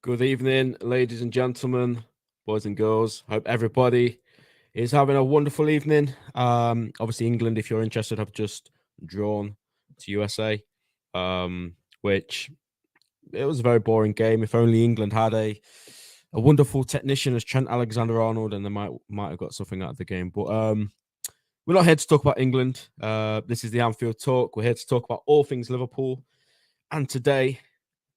Good evening, ladies and gentlemen, boys and girls. Hope everybody is having a wonderful evening. Obviously, England, if you're interested, have just drawn to USA, which it was a very boring game. If only England had a wonderful technician as Trent Alexander-Arnold, and they might have got something out of the game. But we're not here to talk about England. This is the Anfield Talk. We're here to talk about all things Liverpool. And today,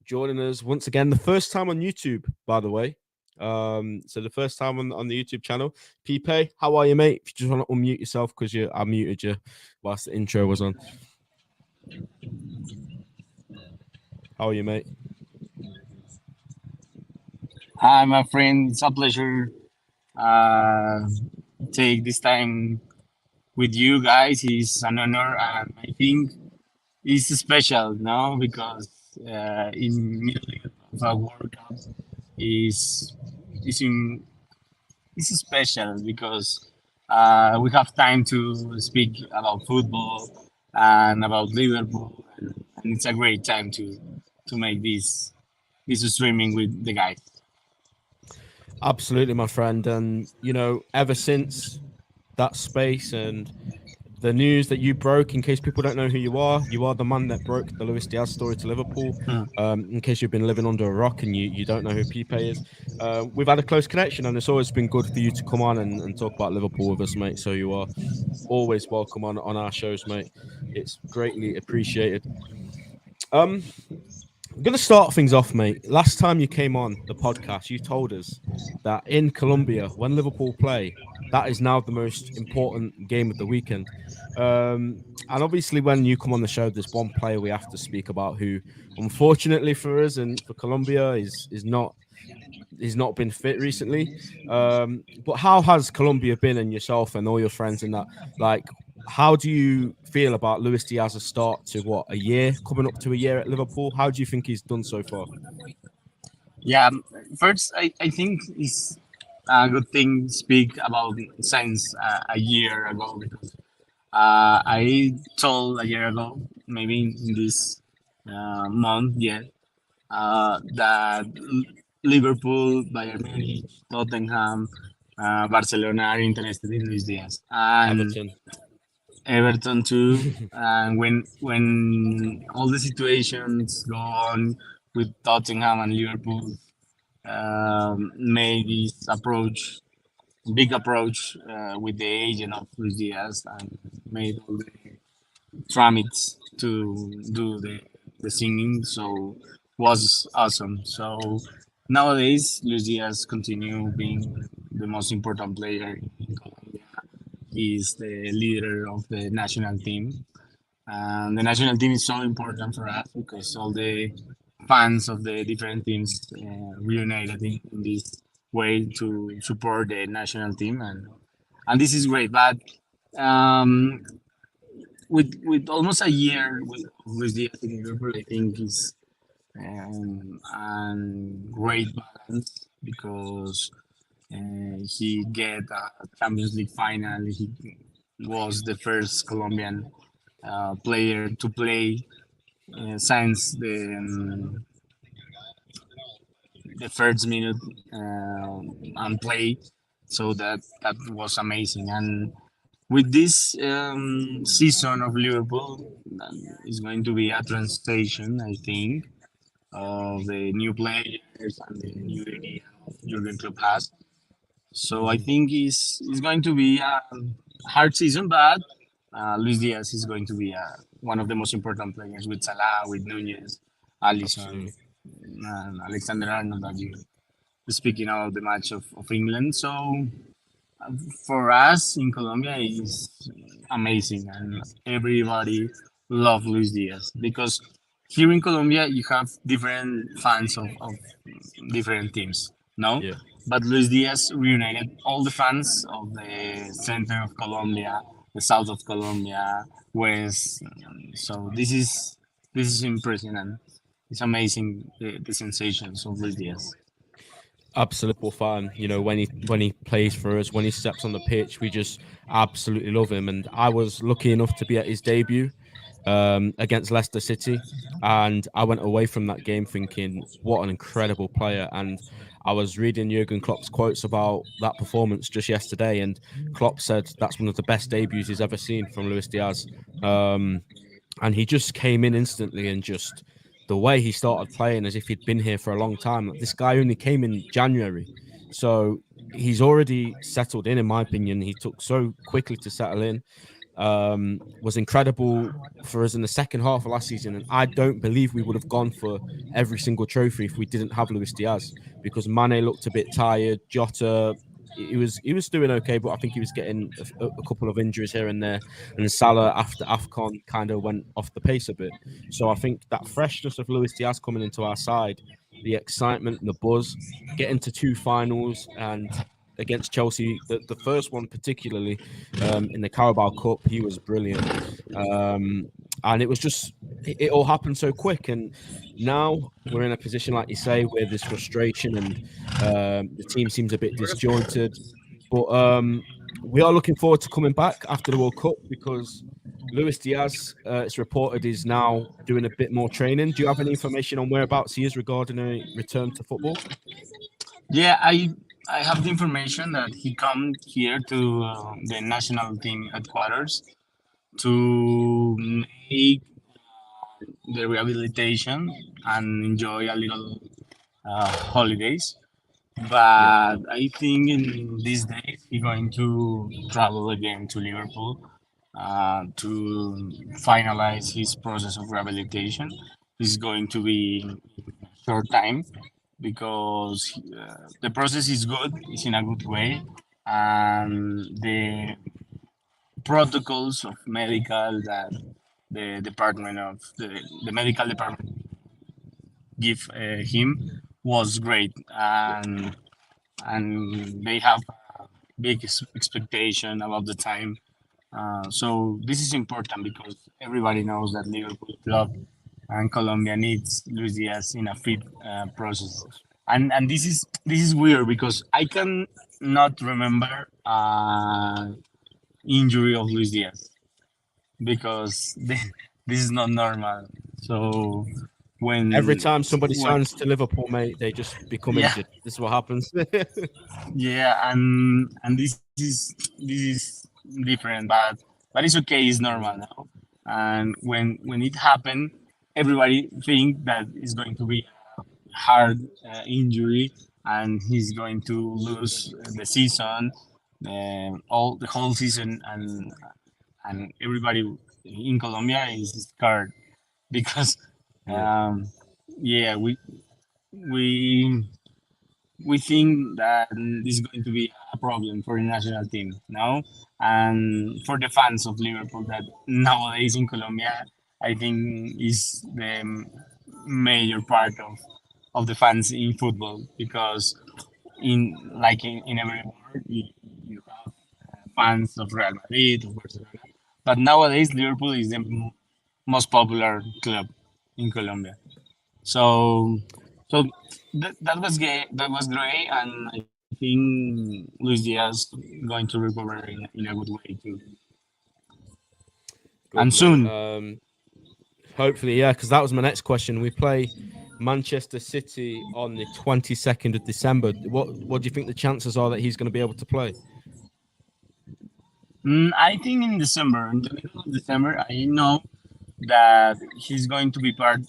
joining us once again, the first time on YouTube, by the way. So the first time on the YouTube channel. Pipe, how are you, mate? If you just want to unmute yourself, because I muted you whilst the intro was on. How are you, mate? Hi, my friend. It's a pleasure take this time with you guys. It's an honor, and I think it's special, no? Because in middle of a World Cup is is in it's special because we have time to speak about football and about Liverpool, and it's a great time to make this streaming with the guys. Absolutely, my friend. And, ever since that space and the news that you broke, in case people don't know who you are the man that broke the Luis Diaz story to Liverpool. In case you've been living under a rock and you don't know who Pipe is, we've had a close connection, and it's always been good for you to come on and talk about Liverpool with us, mate. So you are always welcome on our shows, mate. It's greatly appreciated. I'm going to start things off, mate. Last time you came on the podcast, you told us that in Colombia, when Liverpool play, that is now the most important game of the weekend. And obviously, when you come on the show, there's one player we have to speak about who, unfortunately for us and for Colombia, is not been fit recently. But how has Colombia been, and yourself and all your friends in that? Like, how do you feel about Luis Diaz's start to coming up to a year at Liverpool? How do you think he's done so far? Yeah, first I think it's a good thing to speak about since a year ago because I told a year ago, maybe in this month, yeah, that Liverpool, Bayern Munich, Tottenham, Barcelona are interested in Luis Diaz and Everton. Everton too. And when all the situations go on with Tottenham and Liverpool, made this big approach with the agent of Luis Diaz and made all the tramits to do the singing. So was awesome. So nowadays, Luis Diaz continue being the most important player in Colombia. He's the leader of the national team. And the national team is so important for us because all the fans of the different teams reunited in this way to support the national team, and this is great. But um, with almost a year with the Liverpool, I think is and great balance because he get a Champions League final. He was the first Colombian player to play since the first minute and play. So that was amazing. And with this season of Liverpool, is going to be a translation, I think, of the new players and the new idea of Jurgen Klopp has. So I think it's going to be a hard season, but Luis Diaz is going to be one of the most important players with Salah, with Nunez, Alisson, Absolutely. and Alexander Arnold that you speaking about the match of England. So for us in Colombia is amazing and everybody love Luis Diaz because here in Colombia you have different fans of different teams, no? Yeah. But Luis Diaz reunited all the fans of the center of Colombia, the south of Colombia, west. So this is impressive. It's amazing the sensations of Luis Diaz. Absolutely fan. When he plays for us, when he steps on the pitch, we just absolutely love him. And I was lucky enough to be at his debut. against Leicester City, and I went away from that game thinking, what an incredible player. And I was reading Jurgen Klopp's quotes about that performance just yesterday, and Klopp said that's one of the best debuts he's ever seen from Luis Diaz. And he just came in instantly, and just the way he started playing as if he'd been here for a long time. Like, this guy only came in January, so he's already settled in my opinion. He took so quickly to settle in. Was incredible for us in the second half of last season, and I don't believe we would have gone for every single trophy if we didn't have Luis Diaz, because Mane looked a bit tired. Jota, he was doing okay, but I think he was getting a couple of injuries here and there. And Salah after Afcon kind of went off the pace a bit. So I think that freshness of Luis Diaz coming into our side, the excitement and the buzz, getting to two finals and against Chelsea, the first one particularly in the Carabao Cup, he was brilliant. And it was just, it all happened so quick. And now we're in a position, like you say, where there's frustration and the team seems a bit disjointed. But we are looking forward to coming back after the World Cup, because Luis Diaz, it's reported, is now doing a bit more training. Do you have any information on whereabouts he is regarding a return to football? Yeah, I have the information that he come here to the national team headquarters to make the rehabilitation and enjoy a little holidays. Yeah. But I think in these days he's going to travel again to Liverpool to finalize his process of rehabilitation. It's going to be in a short time because the process is good, it's in a good way, and the protocols of medical that the department of the medical department give him was great, and they have a big expectation about the time. So this is important because everybody knows that Liverpool club and Colombia needs Luis Diaz in a fit process. And this is weird because I can not remember injury of Luis Diaz because this is not normal. So Every when time somebody when signs to Liverpool, mate, they just become yeah, injured. This is what happens. yeah, and this is different, but it's okay. It's normal now. And when it happened, everybody think that it's going to be a hard injury, and he's going to lose the season, all the whole season, and everybody in Colombia is scared because, Yeah. um, yeah, we we think that this is going to be a problem for the national team now and for the fans of Liverpool that nowadays in Colombia I think is the major part of the fans in football because in every world you have fans of Real Madrid of Barcelona, but nowadays Liverpool is the most popular club in Colombia. So, so that was gay. That was great, and I think Luis Diaz going to recover in a good way too, and Good, mate. soon. Hopefully, yeah, because that was my next question. We play Manchester City on the 22nd of December. What do you think the chances are that he's going to be able to play? I think in December, in the middle of December, I know that he's going to be part,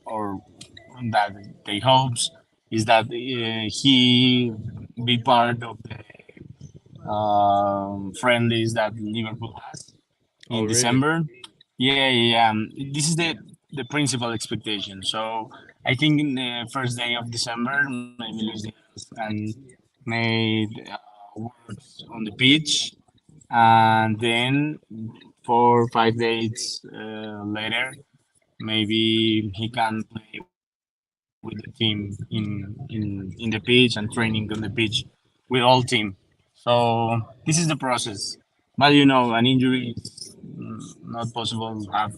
or that they hopes is that he be part of the friendlies that Liverpool has Oh, in really? December. Yeah, yeah, yeah. This is the principal expectation. So I think in the first day of December, maybe Luis Diaz and made works on the pitch, and then 4 or 5 days later, maybe he can play with the team in the pitch and training on the pitch with all team. So this is the process. But an injury is not possible to have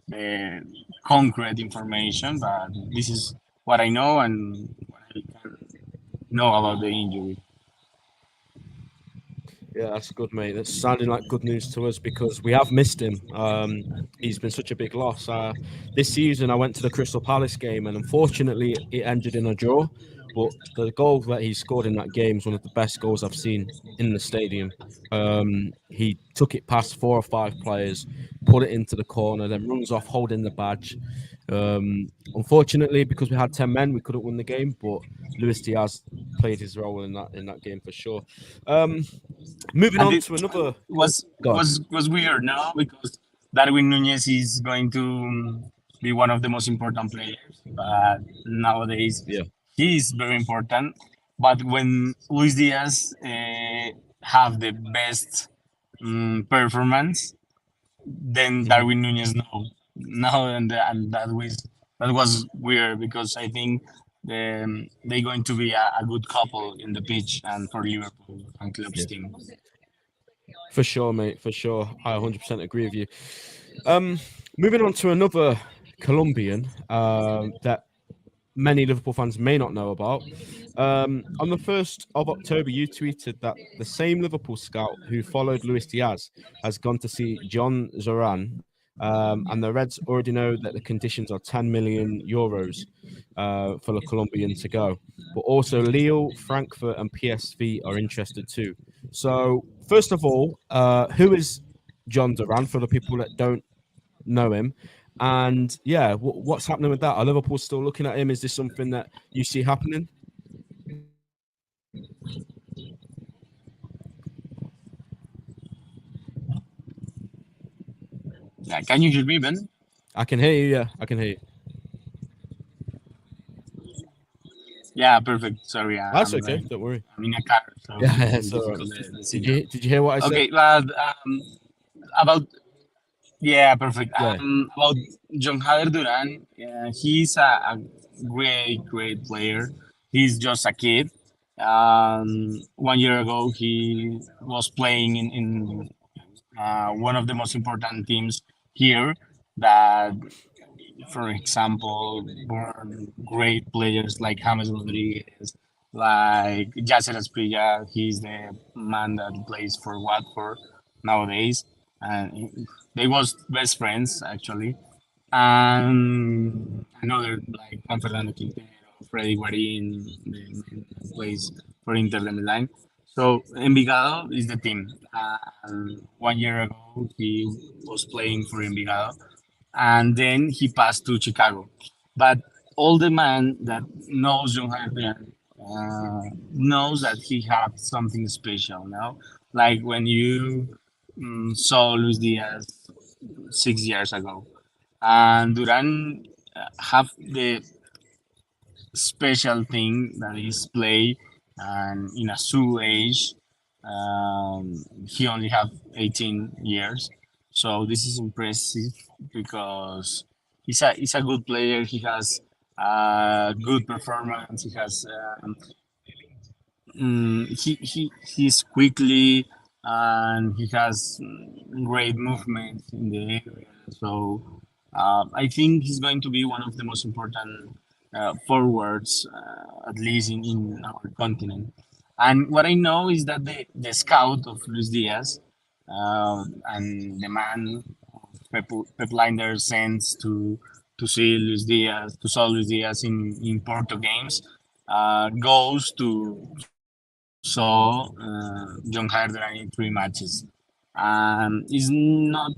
the concrete information, but this is what I know and what I can know about the injury. Yeah, that's good, mate. That's sounding like good news to us because we have missed him. He's been such a big loss. This season, I went to the Crystal Palace game, and unfortunately, it ended in a draw. But the goal that he scored in that game is one of the best goals I've seen in the stadium. He took it past 4 or 5 players, put it into the corner, then runs off holding the badge. Unfortunately, because we had 10 men, we couldn't win the game. But Luis Diaz played his role in that game for sure. Um, Moving And on it to another. Oh, was God. was weird, no? Because Darwin Nunez is going to be one of the most important players, but nowadays Yeah. he is very important. But when Luis Diaz have the best performance, then Hmm. Darwin Nunez no, and that was weird because I think they're going to be a good couple in the pitch and for Liverpool and club's Yeah. team. For sure, mate. For sure. I 100% agree with you. Um, Moving on to another Colombian that many Liverpool fans may not know about. On the 1st of October, you tweeted that the same Liverpool scout who followed Luis Diaz has gone to see Jhon Duran, and the Reds already know that the conditions are 10 million euros for the Colombian to go. But also, Lille, Frankfurt, and PSV are interested too. So, first of all, who is Jhon Duran for the people that don't know him? And yeah, what's happening with that? Are Liverpool still looking at him? Is this something that you see happening? Yeah, can you hear me, Ben? I can hear you. Yeah, I can hear you. Yeah, perfect. Sorry, That's okay. Don't worry. I'm in a car, so Yeah, it's really that's all right. difficult the Did signal. you hear what I said? Okay, but about yeah, perfect. Yeah. About John Duran, he's a great player. He's just a kid. 1 year ago, he was playing in one of the most important teams here. That, for example, born great players like James Rodriguez, like Yasser Asprilla. He's the man that plays for Watford nowadays, and they was best friends actually. And another like Juan Fernando Quintero, Freddy Guarin, the man that plays for Inter de Milan. So Envigado is the team. 1 year ago, he was playing for Envigado, and then he passed to Chicago. But all the man that knows John Harper knows that he has something special now. Like when you saw Luis Diaz 6 years ago, and Duran have the special thing that is play, and in a Sioux age, he only have 18 years, so this is impressive because he's a good player. He has good performance. He has he's quickly, and he has great movement in the area. So I think he's going to be one of the most important forwards, at least in our continent. And what I know is that the scout of Luis Diaz and the man Pep Linder sends to see Luis Diaz, to saw Luis Diaz in Porto games, goes to saw John Duran in 3 matches. He's not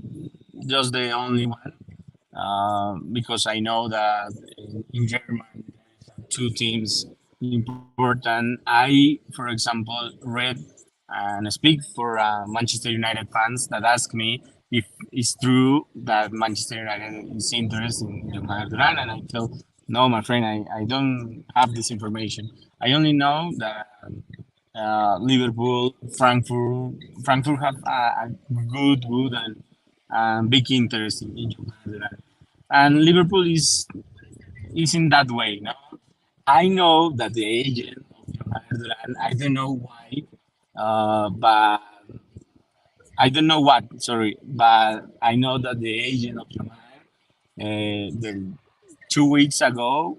just the only one, because I know that in Germany there are 2 teams important. I, for example, read and speak for Manchester United fans that ask me if it's true that Manchester United is interested in John Duran, and I tell, no, my friend, I don't have this information. I only know that Liverpool, Frankfurt have a good and big interest in John Duran, and Liverpool is in that way. No, I know that the agent of John Duran, I don't know why, but I don't know what. Sorry, but I know that the agent of John the 2 weeks ago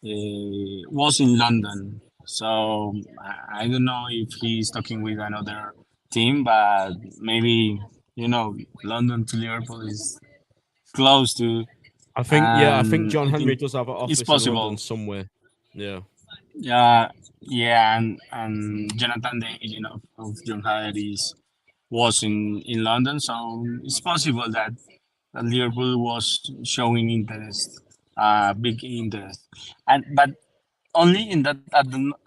was in London. So I don't know if he's talking with another team, but maybe London to Liverpool is close to, I think and John I Henry think does have an it's office in London possible. somewhere. Yeah. Yeah, and Jonathan, the agent of John Hader, was in London, so it's possible that Liverpool was showing interest, big interest, and but only in that at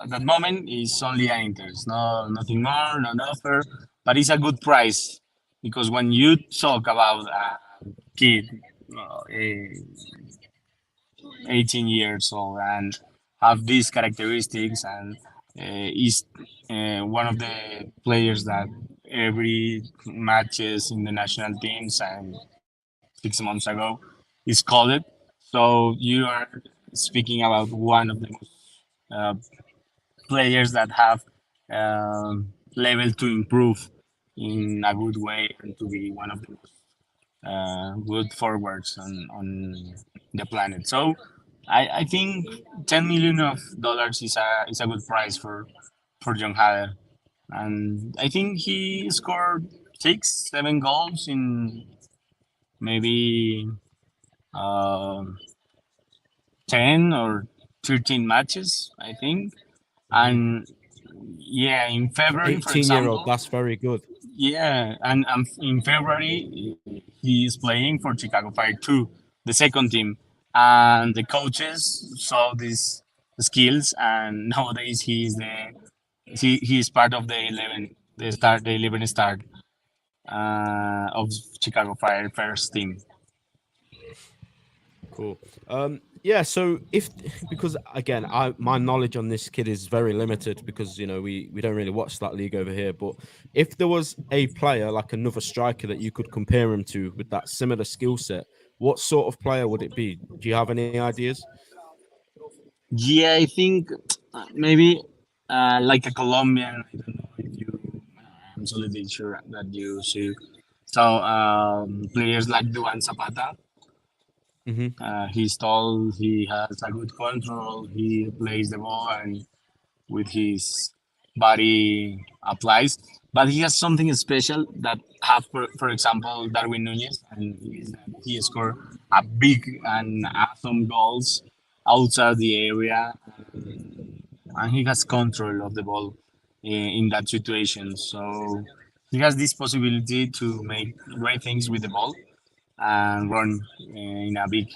that moment is only an interest, no nothing more, no offer, but it's a good price because when you talk about a kid, a 18 years old and have these characteristics and is one of the players that every matches in the national teams and 6 months ago is called it. So you are speaking about one of the most uh, players that have level to improve in a good way and to be one of the most good forwards on the planet. So I think 10 million of dollars is a good price for John Hader, and I think he scored 6 7 goals in maybe um 10 or 13 matches, I think. Hmm. And yeah, in For February, for 18-year-old, example, that's very good. yeah, and in February he is playing for Chicago Fire 2, the second team, and the coaches saw these skills, and nowadays he is part of the 11 start of Chicago Fire first team. Cool. Yeah. So if because again, I my knowledge on this kid is very limited because we don't really watch that league over here. But if there was a player like another striker that you could compare him to with that similar skill set, what sort of player would it be? Do you have any ideas? Yeah, I think maybe like a Colombian. I don't know if you. I'm absolutely sure that you see. So players like Duan Zapata. Hmm. He's tall. He has a good control. He plays the ball and with his body applies. But he has something special that have, for example, Darwin Nunez, and is that he scored a big and awesome goals outside the area, and he has control of the ball in that situation. So he has this possibility to make great things with the ball and run in a big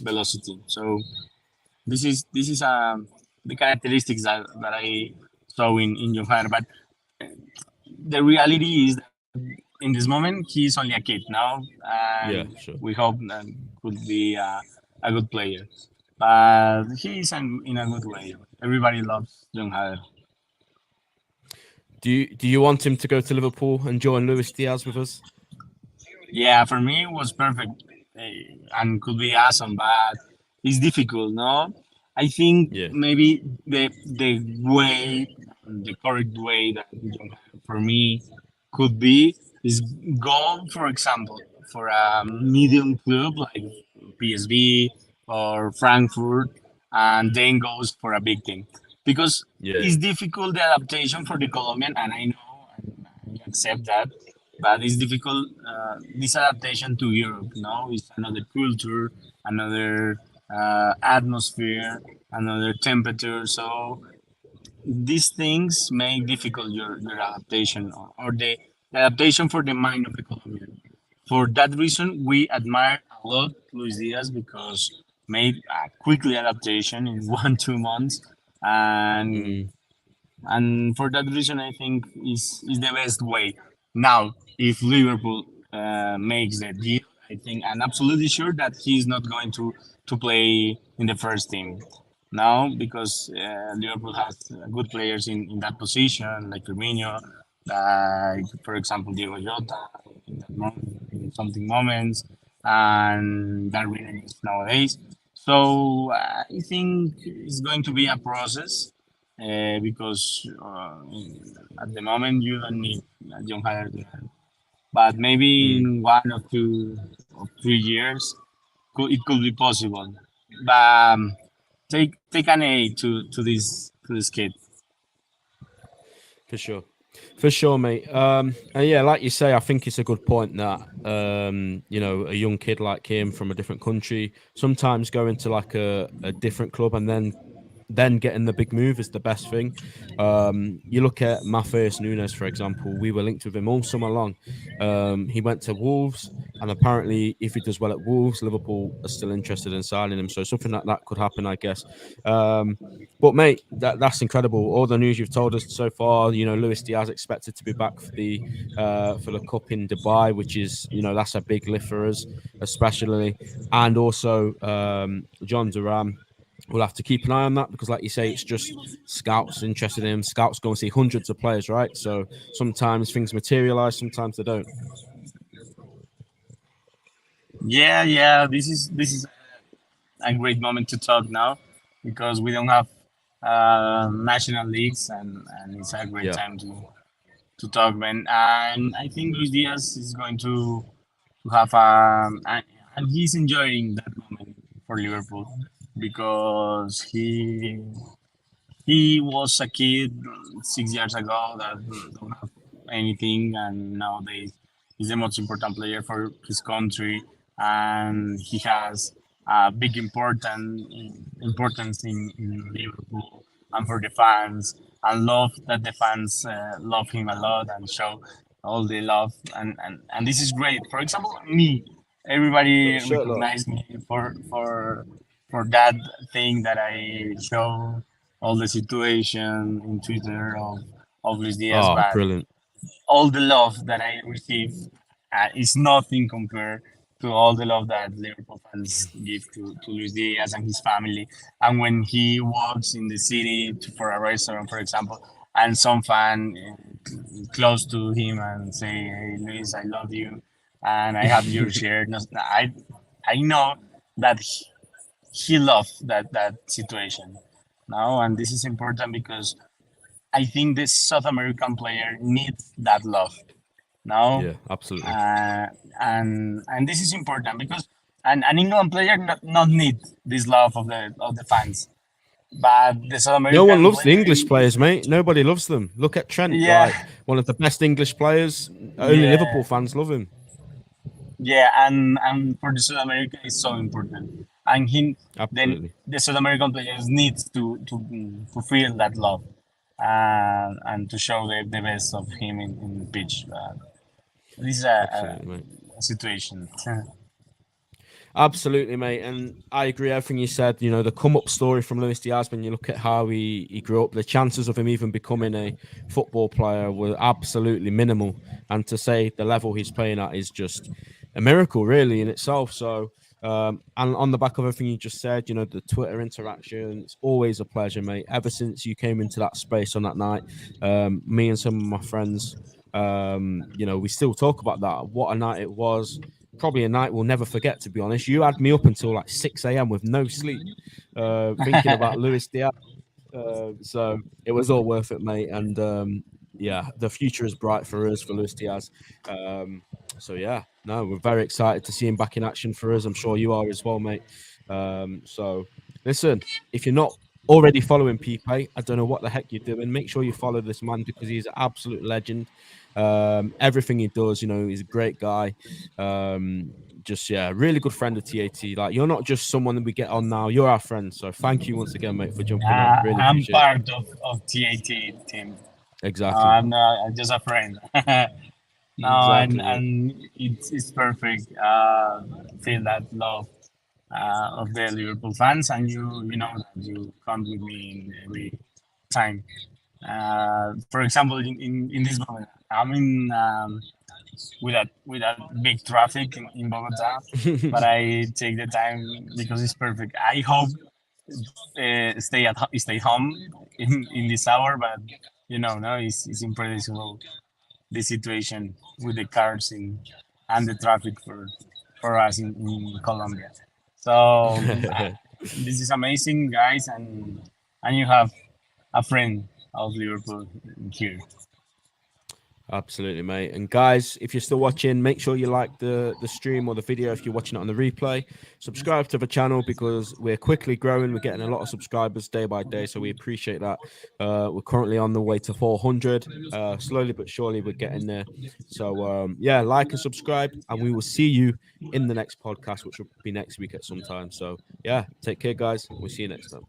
velocity. So this is the characteristics that I saw in John. But the reality is that in this moment he's only a kid now, and Yeah, sure. we hope that could be a good player. But he's in a good way. Everybody loves John Hader. Do you want him to go to Liverpool and join Luis Diaz with us? Yeah, for me it was perfect and could be awesome, but it's difficult, no? I think Yeah. maybe the correct way that for me could be is go, for example, for a medium club like PSV or Frankfurt, and then goes for a big team because Yeah. it's difficult the adaptation for the Colombian, and I know and I accept that, but it's difficult this adaptation to Europe. No, it's another culture, another atmosphere, another temperature. So these things make difficult your adaptation or the adaptation for the mind of the Colombian. For that reason, we admire a lot Luis Diaz because made a quickly adaptation in 1 2 months, and Mm, for that reason, I think is the best way. Now, if Liverpool makes the deal, I think I'm absolutely sure that he's not going to play in the first team now because Liverpool has good players in that position, like Firmino, like for example Diego Jota in something moments, and Darwin nowadays. So I think it's going to be a process because at the moment you don't need John Hader, but maybe mm. in 1 or 2 or 3 years it could be possible. But take an A to this kid. For sure. For sure, mate. And yeah, like you say, I think it's a good point that a young kid like him from a different country sometimes going to like a different club and then getting the big move is the best thing. You look at Matheus Nunes, for example. We were linked with him all summer long. He went to Wolves, and apparently, if he does well at Wolves, Liverpool are still interested in signing him. So something like that could happen, I guess. But mate, that's incredible. All the news you've told us so far. Luis Diaz expected to be back for the cup in Dubai, which is that's a big lift for us, especially, and also Jhon Duran. We'll have to keep an eye on that because, like you say, it's just scouts interested in him. Scouts go and see hundreds of players, right? So sometimes things materialize, sometimes they don't. Yeah, yeah. This is a great moment to talk now because we don't have national leagues, and it's a great Yeah, time to talk, man. And I think Luis Diaz is going to have and he's enjoying that moment for Liverpool because he was a kid 6 years ago that don't have anything, and nowadays he's the most important player for his country, and he has a big importance in Liverpool and for the fans, and love that the fans love him a lot and show all the love, and this is great. For example, me, got everybody the shirt lock. recognize me for that thing that I show all the situation in Twitter of Luis Diaz, Oh, but brilliant. all the love that I receive is nothing compared to all the love that Liverpool fans give to Luis Diaz and his family. And when he walks in the city for a restaurant, for example, and some fan close to him and say, "Hey, Luis, I love you, and I have your shirt," I know that he loved that situation. No, and this is important because I think this South American player needs that love. No, Yeah, absolutely. uh, and this is important because an England player not need this love of the fans, but the South No one American loves the player, English players, mate. Nobody loves them. Look at Trent, yeah, like one of the best English players. Only yeah, Liverpool fans love him. yeah, and for the South America is so important, and then Absolutely. the South American players needs to feel that love, and to show the best of him in the pitch. This is Absolutely, mate. a situation. Absolutely, mate. And I agree everything you said. The come up story from Luis Diaz, when you look at how he grew up, the chances of him even becoming a football player were absolutely minimal. And to say the level he's playing at is just a miracle, really, in itself. So, and on the back of everything you just said, the Twitter interaction, it's always a pleasure, mate. Ever since you came into that space on that night, me and some of my friends, we still talk about that. What a night it was. Probably a night we'll never forget, to be honest. You had me up until like 6 a.m. with no sleep, thinking about Luis Diaz. So it was all worth it, mate. And yeah, the future is bright for us, for Luis Diaz. So yeah, no, we're very excited to see him back in action for us. I'm sure you are as well, mate. So listen, if you're not already following Pipe, I don't know what the heck you're doing. Make sure you follow this man because he's an absolute legend. Everything he does, he's a great guy. Just yeah, really good friend of TAT. Like you're not just someone that we get on now, you're our friend. So thank you once again, mate, for jumping on. Really I'm appreciate it. part of TAT team. Exactly. I'm not I'm just a friend. No, Exactly, mate. and it's perfect. Feel that love of the Liverpool fans, and you know that you come with me in every time. For example, in this moment, I'm in with a big traffic in Bogota, but I take the time because it's perfect. I hope stay home in this hour, but no, it's unpredictable the situation with the cars and the traffic for us in Colombia. So this is amazing, guys, and you have a friend of Liverpool here. Absolutely, mate. And guys, if you're still watching, make sure you like the stream or the video if you're watching it on the replay. Subscribe to the channel because we're quickly growing. We're getting a lot of subscribers day by day, so we appreciate that. We're currently on the way to 400. Slowly but surely, we're getting there. So yeah, like and subscribe, and we will see you in the next podcast, which will be next week at some time. So yeah, take care, guys. We'll see you next time.